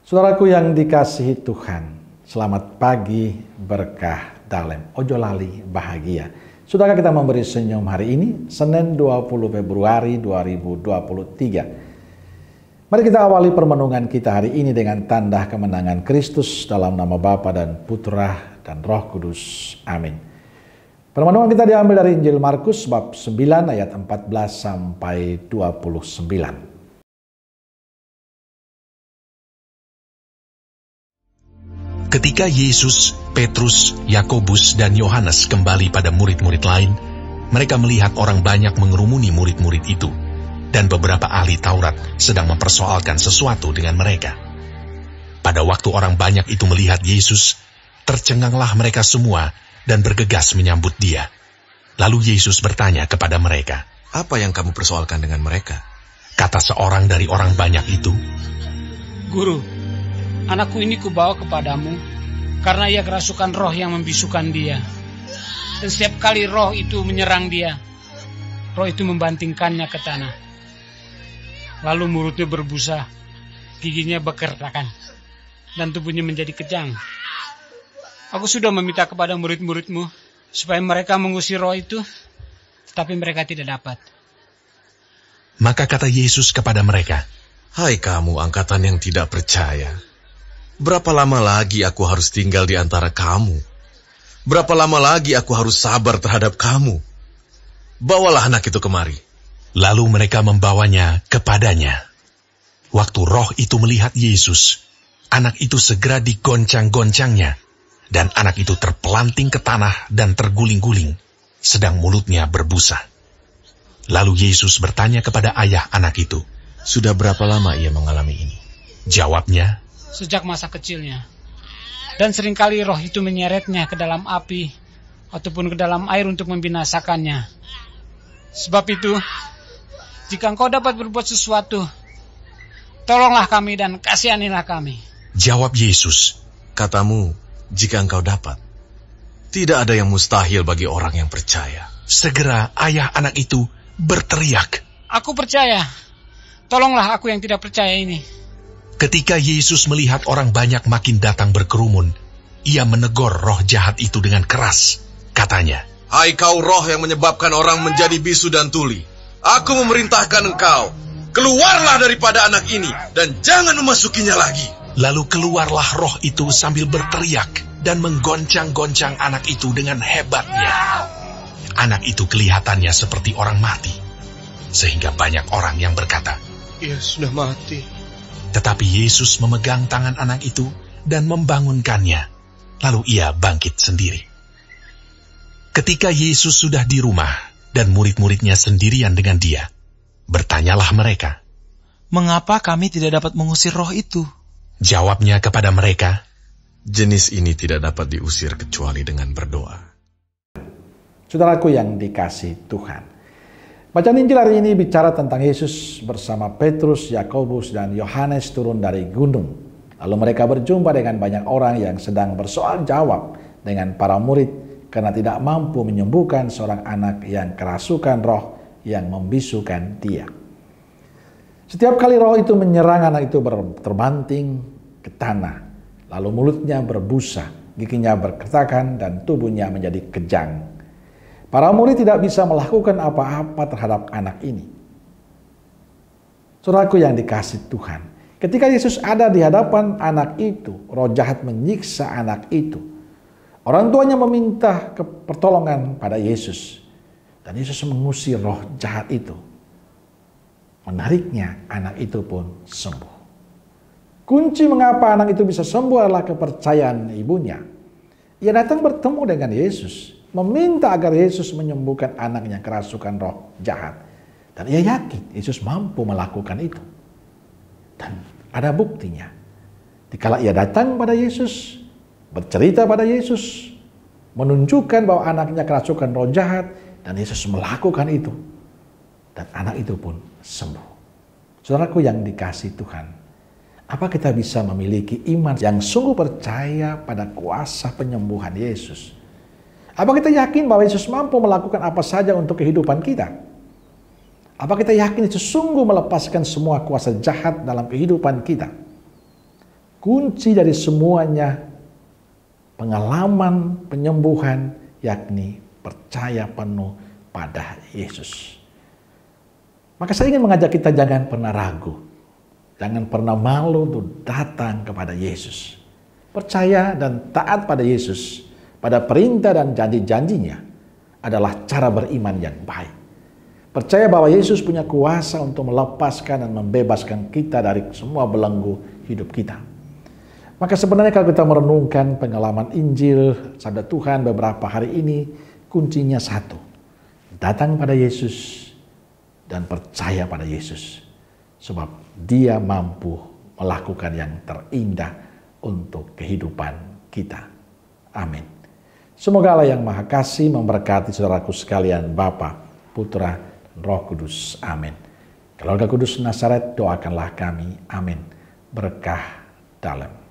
Saudaraku yang dikasihi Tuhan, selamat pagi, berkah, dalem, ojo lali, bahagia. Sudahkah kita memberi senyum hari ini, Senin 20 Februari 2023. Mari kita awali permenungan kita hari ini dengan tanda kemenangan Kristus dalam nama Bapa dan Putra dan Roh Kudus. Amin. Permenungan kita diambil dari Injil Markus bab 9 ayat 14 sampai 29. Ketika Yesus, Petrus, Yakobus, dan Yohanes kembali pada murid-murid lain, mereka melihat orang banyak mengerumuni murid-murid itu, dan beberapa ahli Taurat sedang mempersoalkan sesuatu dengan mereka. Pada waktu orang banyak itu melihat Yesus, tercenganglah mereka semua dan bergegas menyambut dia. Lalu Yesus bertanya kepada mereka, "Apa yang kamu persoalkan dengan mereka?" Kata seorang dari orang banyak itu, "Guru, anakku ini kubawa kepadamu karena ia kerasukan roh yang membisukan dia. Dan setiap kali roh itu menyerang dia, roh itu membantingkannya ke tanah. Lalu mulutnya berbusa, giginya bekertakan, dan tubuhnya menjadi kejang. Aku sudah meminta kepada murid-muridmu supaya mereka mengusir roh itu, tetapi mereka tidak dapat." Maka kata Yesus kepada mereka, "Hai kamu angkatan yang tidak percaya. Berapa lama lagi aku harus tinggal di antara kamu? Berapa lama lagi aku harus sabar terhadap kamu? Bawalah anak itu kemari." Lalu mereka membawanya kepadanya. Waktu roh itu melihat Yesus, anak itu segera digoncang-goncangnya, dan anak itu terpelanting ke tanah dan terguling-guling, sedang mulutnya berbusa. Lalu Yesus bertanya kepada ayah anak itu, "Sudah berapa lama ia mengalami ini?" Jawabnya, "Sejak masa kecilnya. Dan seringkali roh itu menyeretnya ke dalam api ataupun ke dalam air untuk membinasakannya. Sebab itu, jika engkau dapat berbuat sesuatu, tolonglah kami dan kasihanilah kami." Jawab Yesus, "Katamu, jika engkau dapat. Tidak ada yang mustahil bagi orang yang percaya." Segera ayah anak itu berteriak, "Aku percaya. Tolonglah aku yang tidak percaya ini." Ketika Yesus melihat orang banyak makin datang berkerumun, ia menegur roh jahat itu dengan keras. Katanya, "Hai kau roh yang menyebabkan orang menjadi bisu dan tuli, aku memerintahkan engkau, keluarlah daripada anak ini dan jangan memasukinya lagi." Lalu keluarlah roh itu sambil berteriak dan menggoncang-goncang anak itu dengan hebatnya. Anak itu kelihatannya seperti orang mati, sehingga banyak orang yang berkata, "Ia sudah mati." Tetapi Yesus memegang tangan anak itu dan membangunkannya, lalu ia bangkit sendiri. Ketika Yesus sudah di rumah dan murid-muridnya sendirian dengan dia, bertanyalah mereka, "Mengapa kami tidak dapat mengusir roh itu?" Jawabnya kepada mereka, "Jenis ini tidak dapat diusir kecuali dengan berdoa." Saudaraku yang dikasihi Tuhan, bacaan Injil hari ini bicara tentang Yesus bersama Petrus, Yakobus, dan Yohanes turun dari gunung. Lalu mereka berjumpa dengan banyak orang yang sedang bersoal jawab dengan para murid karena tidak mampu menyembuhkan seorang anak yang kerasukan roh yang membisukan dia. Setiap kali roh itu menyerang, anak itu terbanting ke tanah, lalu mulutnya berbusa, giginya berkertakan, dan tubuhnya menjadi kejang. Para murid tidak bisa melakukan apa-apa terhadap anak ini. Saudaraku yang dikasihi Tuhan, ketika Yesus ada di hadapan anak itu, roh jahat menyiksa anak itu. Orang tuanya meminta pertolongan pada Yesus, dan Yesus mengusir roh jahat itu. Menariknya, anak itu pun sembuh. Kunci mengapa anak itu bisa sembuh adalah kepercayaan ibunya. Ia datang bertemu dengan Yesus, meminta agar Yesus menyembuhkan anaknya kerasukan roh jahat. Dan ia yakin Yesus mampu melakukan itu. Dan ada buktinya. Dikala ia datang pada Yesus, bercerita pada Yesus, menunjukkan bahwa anaknya kerasukan roh jahat, dan Yesus melakukan itu. Dan anak itu pun sembuh. Saudaraku yang dikasihi Tuhan, apa kita bisa memiliki iman yang sungguh percaya pada kuasa penyembuhan Yesus? Apa kita yakin bahwa Yesus mampu melakukan apa saja untuk kehidupan kita? Apa kita yakin Yesus sungguh melepaskan semua kuasa jahat dalam kehidupan kita? kunci dari semuanya pengalaman penyembuhan, yakni percaya penuh pada Yesus. Maka saya ingin mengajak kita jangan pernah ragu, jangan pernah malu untuk datang kepada Yesus. Percaya dan taat pada Yesus, pada perintah dan janji-janjinya adalah cara beriman yang baik. Percaya bahwa Yesus punya kuasa untuk melepaskan dan membebaskan kita dari semua belenggu hidup kita. Maka sebenarnya kalau kita merenungkan pengalaman Injil, sabda Tuhan beberapa hari ini, kuncinya satu. Datang pada Yesus dan percaya pada Yesus. Sebab Dia mampu melakukan yang terindah untuk kehidupan kita. Amin. Semoga Allah yang Maha Kasih memberkati saudaraku sekalian, Bapa, Putra, dan Roh Kudus. Amin. Keluarga Kudus Nazaret, doakanlah kami. Amin. Berkah dalam